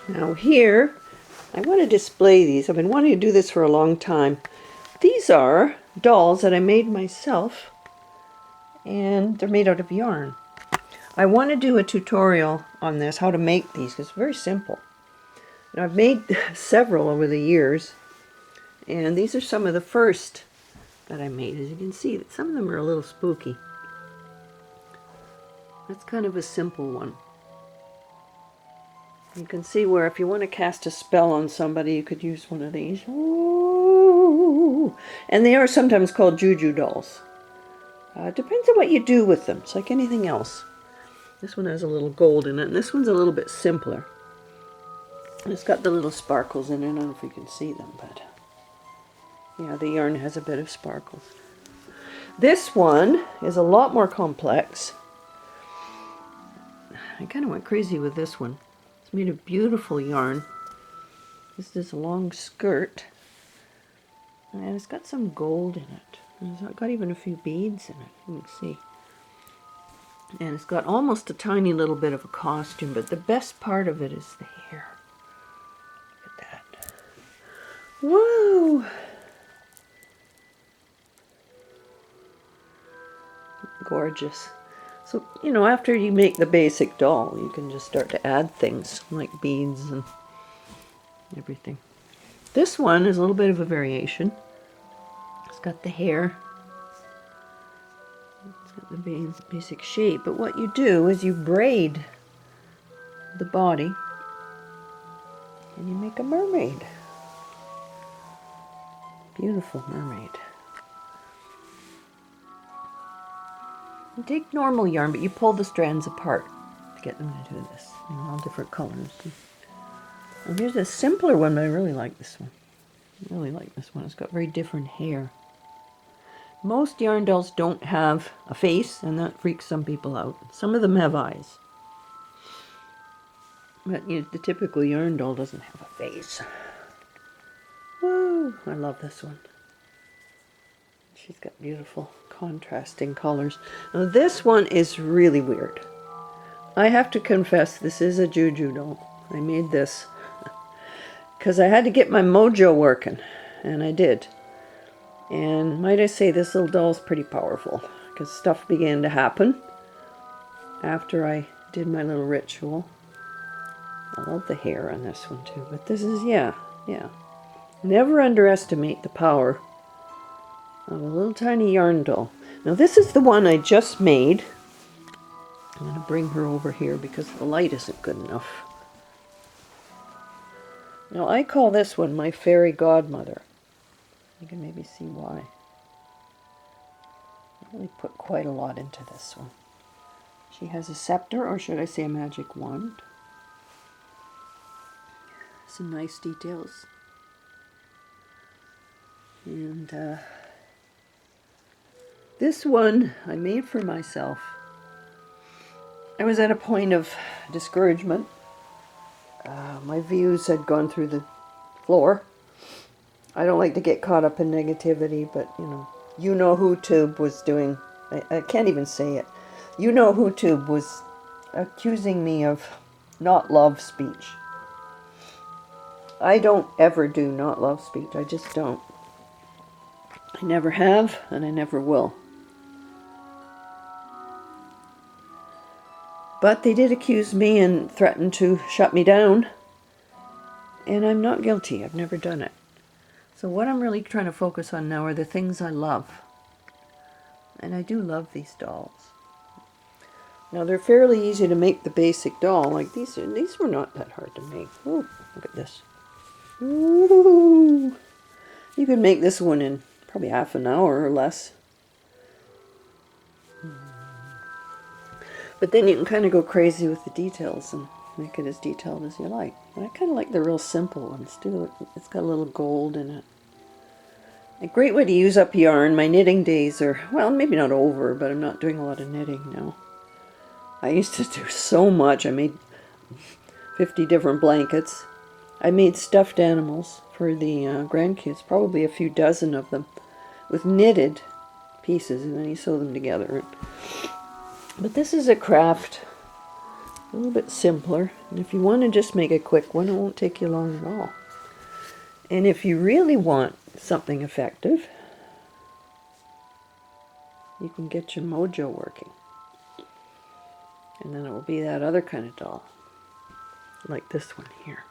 Now here, I want to display these. I've been wanting to do this for a long time. These are dolls that I made myself, and they're made out of yarn. I want to do a tutorial on this, how to make these, because it's very simple. And I've made several over the years, and these are some of the first that I made. As you can see, some of them are a little spooky. That's kind of a simple one. You can see where if you want to cast a spell on somebody, you could use one of these. Ooh. And they are sometimes called JUJU dolls. It depends on what you do with them. It's like anything else. This one has a little gold in it, and this one's a little bit simpler. And it's got the little sparkles in it. I don't know if you can see them, but yeah, the yarn has a bit of sparkles. This one is a lot more complex. I kind of went crazy with this one. It's made of beautiful yarn. This is a long skirt, and it's got some gold in it. It's got even a few beads in it, you can see. And it's got almost a tiny little bit of a costume, but the best part of it is the hair. Look at that. Woo! Gorgeous. So, you know, after you make the basic doll, you can just start to add things like beads and everything. This one is a little bit of a variation. It's got the hair. It's got the basic shape. But what you do is you braid the body and you make a mermaid. Beautiful mermaid. You take normal yarn, but you pull the strands apart to get them to do this in all different colors. And here's a simpler one, but I really like this one. I really like this one. It's got very different hair. Most yarn dolls don't have a face, and that freaks some people out. Some of them have eyes. But you know, the typical yarn doll doesn't have a face. Woo! I love this one. She's got beautiful contrasting colors. Now this one is really weird. I have to confess, this is a JUJU doll. I made this because I had to get my MOJO working, and I did. And might I say, this little doll is pretty powerful, because stuff began to happen after I did my little ritual. I love the hair on this one too, but this is, yeah. Never underestimate the power of a little tiny yarn doll. Now this is the one I just made. I'm going to bring her over here because the light isn't good enough. Now I call this one my fairy godmother. You can maybe see why. I really put quite a lot into this one. She has a scepter, or should I say a magic wand. Some nice details. And this one I made for myself. I was at a point of discouragement. My views had gone through the floor. I don't like to get caught up in negativity, but you know who Tube was doing. I can't even say it. You know who Tube was accusing me of not love speech. I don't ever do not love speech. I just don't. I never have, and I never will. But they did accuse me and threaten to shut me down. And I'm not guilty. I've never done it. So what I'm really trying to focus on now are the things I love. And I do love these dolls. Now they're fairly easy to make, the basic doll. Like these were not that hard to make. Ooh, look at this. Ooh. You could make this one in probably half an hour or less. But then you can kind of go crazy with the details and make it as detailed as you like. But I kind of like the real simple ones too. It's got a little gold in it. A great way to use up yarn. My knitting days are, well, maybe not over, but I'm not doing a lot of knitting now. I used to do so much. I made 50 different blankets. I made stuffed animals for the grandkids, probably a few dozen of them, with knitted pieces, and then you sew them together. But this is a craft A little bit simpler. And if you want to just make a quick one, it won't take you long at all. And if you really want something effective, you can get your MOJO working. And then it will be that other kind of doll, like this one here.